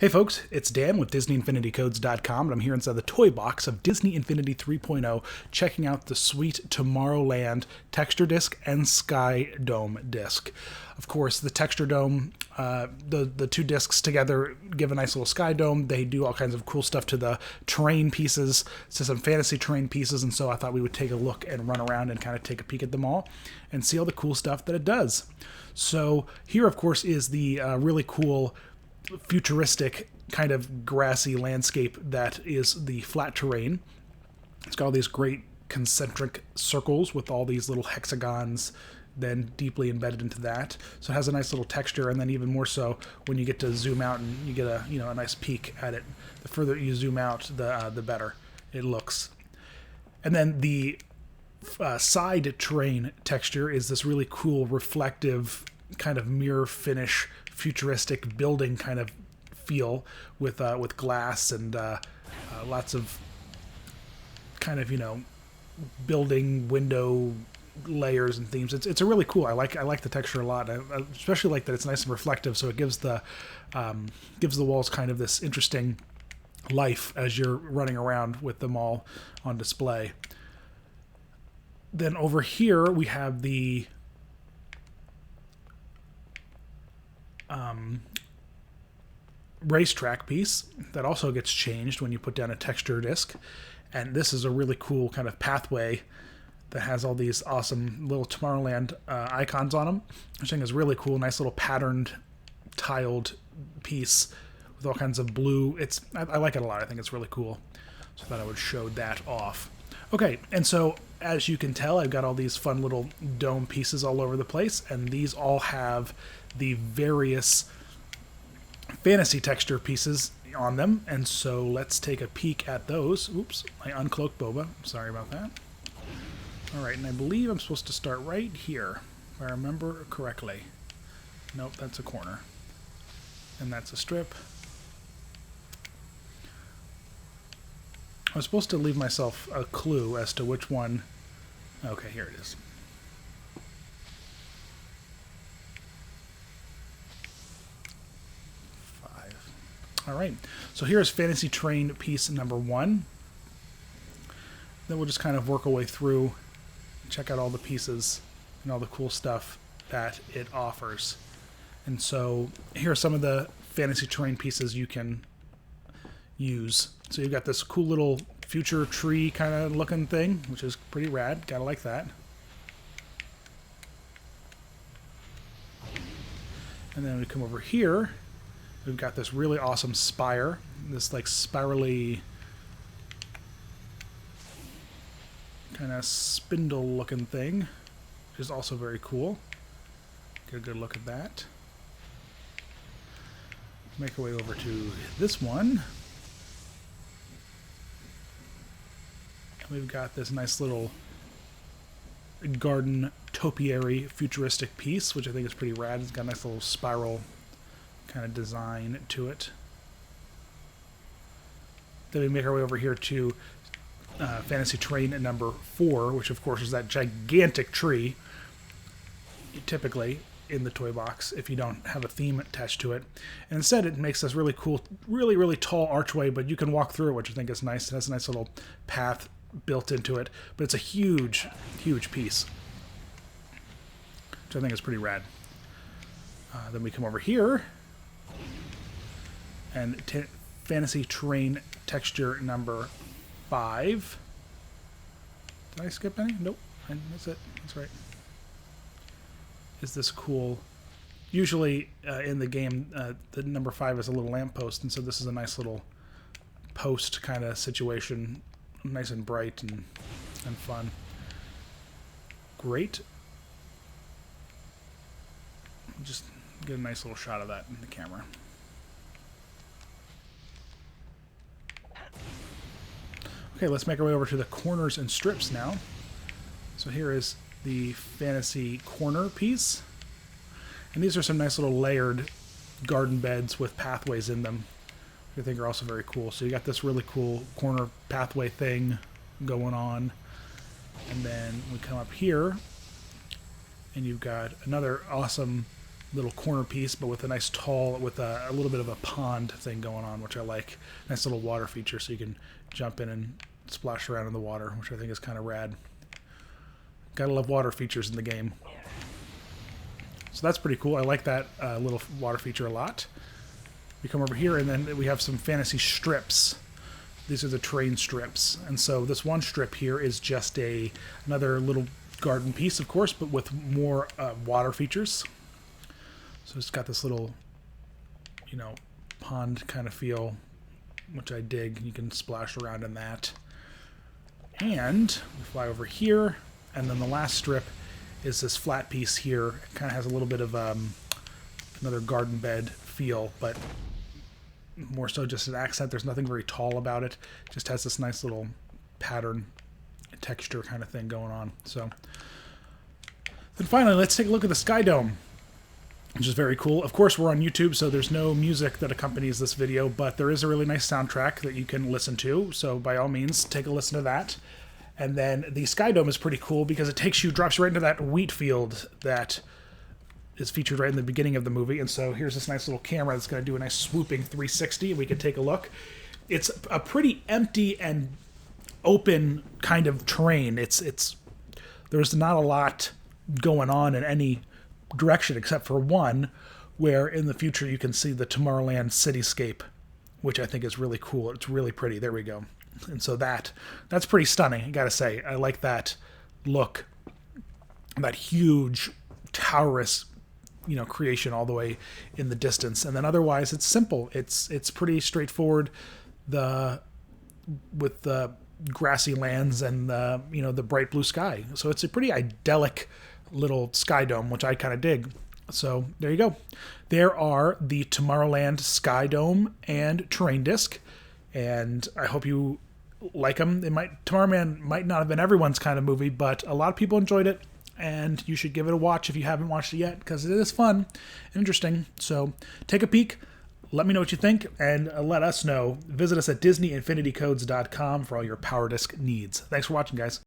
Hey folks, it's Dan with DisneyInfinityCodes.com, and I'm here inside the toy box of Disney Infinity 3.0, checking out the sweet Tomorrowland texture disc and Sky Dome disc. Of course, the texture dome, the two discs together give a nice little Sky Dome. They do all kinds of cool stuff to the terrain pieces, to some fantasy terrain pieces, and so I thought we would take a look and run around and kind of take a peek at them all and see all the cool stuff that it does. So here, of course, is the really cool futuristic kind of grassy landscape that is the flat terrain. It's got all these great concentric circles with all these little hexagons then deeply embedded into that. So it has a nice little texture, and then even more so when you get to zoom out and you get a nice peek at it. The further you zoom out, the better it looks. And then the side terrain texture is this really cool reflective kind of mirror finish futuristic building kind of feel with glass and lots of kind of building window layers and themes. It's a really cool. I like the texture a lot. I especially like that it's nice and reflective, so it gives the walls kind of this interesting life as you're running around with them all on display. Then over here we have the racetrack piece that also gets changed when you put down a texture disc, and this is a really cool kind of pathway that has all these awesome little Tomorrowland icons on them, which I think is really cool. Nice little patterned tiled piece with all kinds of blue. I like it a lot. I think it's really cool, so I thought I would show that off. Okay, and so as you can tell, I've got all these fun little dome pieces all over the place, and these all have the various fantasy texture pieces on them, and so let's take a peek at those. Oops, I uncloaked Boba. Sorry about that. Alright, and I believe I'm supposed to start right here, if I remember correctly. Nope, that's a corner. And that's a strip. I was supposed to leave myself a clue as to which one. Okay, here it is. All right, so here's Fantasy Train piece number 1. Then we'll just kind of work our way through, check out all the pieces and all the cool stuff that it offers. And so here are some of the Fantasy Train pieces you can use. So you've got this cool little future tree kind of looking thing, which is pretty rad. Gotta like that. And then we come over here. We've got this really awesome spire, this like spirally kind of spindle looking thing, which is also very cool. Get a good look at that. Make our way over to this one. We've got this nice little garden topiary futuristic piece, which I think is pretty rad. It's got a nice little spiral kind of design to it. Then we make our way over here to Fantasy Train number 4, which of course is that gigantic tree, typically in the toy box if you don't have a theme attached to it. And instead it makes this really cool, really tall archway, but you can walk through it, which I think is nice. It has a nice little path built into it, but it's a huge piece, which I think is pretty rad. Then we come over here, and Fantasy Train texture number 5. Did I skip any? Nope. That's it. That's right. Is this cool? Usually in the game, the number 5 is a little lamppost, and so this is a nice little post kind of situation. Nice and bright and fun. Great. Just get a nice little shot of that in the camera. Okay, let's make our way over to the corners and strips now. So here is the Fantasy Corner piece. And these are some nice little layered garden beds with pathways in them, which I think are also very cool. So you got this really cool corner pathway thing going on. And then we come up here, and you've got another awesome little corner piece, but with a nice tall, with a little bit of a pond thing going on, which I like. Nice little water feature, so you can jump in and splash around in the water, which I think is kind of rad. Gotta love water features in the game. So that's pretty cool. I like that little water feature a lot. We come over here, and then we have some fantasy strips. These are the terrain strips. And so this one strip here is just another little garden piece, of course, but with more water features. So it's got this little, you know, pond kind of feel, which I dig. You can splash around in that. And we fly over here, and then the last strip is this flat piece here. It kind of has a little bit of another garden bed feel, but more so just an accent. There's nothing very tall about it. It just has this nice little pattern texture kind of thing going on. So then finally, let's take a look at the Sky Dome, which is very cool. Of course, we're on YouTube, so there's no music that accompanies this video, but there is a really nice soundtrack that you can listen to. So by all means, take a listen to that. And then the Sky Dome is pretty cool because it drops you right into that wheat field that is featured right in the beginning of the movie. And so here's this nice little camera that's going to do a nice swooping 360. We can take a look. It's a pretty empty and open kind of terrain. There's not a lot going on in any direction except for one, where in the future you can see the Tomorrowland cityscape, which I think is really cool. It's really pretty. There we go. And so that's pretty stunning, I gotta say. I like that look, that huge towerous, you know, creation all the way in the distance. And then otherwise it's simple. It's pretty straightforward. With the grassy lands and the bright blue sky. So it's a pretty idyllic little Sky Dome, which I kind of dig. So there you go. There are the Tomorrowland Sky Dome and Terrain Disc, and I hope you like them. Tomorrowland might not have been everyone's kind of movie, but a lot of people enjoyed it, and you should give it a watch if you haven't watched it yet, because it is fun and interesting. So take a peek. Let me know what you think, and let us know. Visit us at DisneyInfinityCodes.com for all your Power Disc needs. Thanks for watching, guys.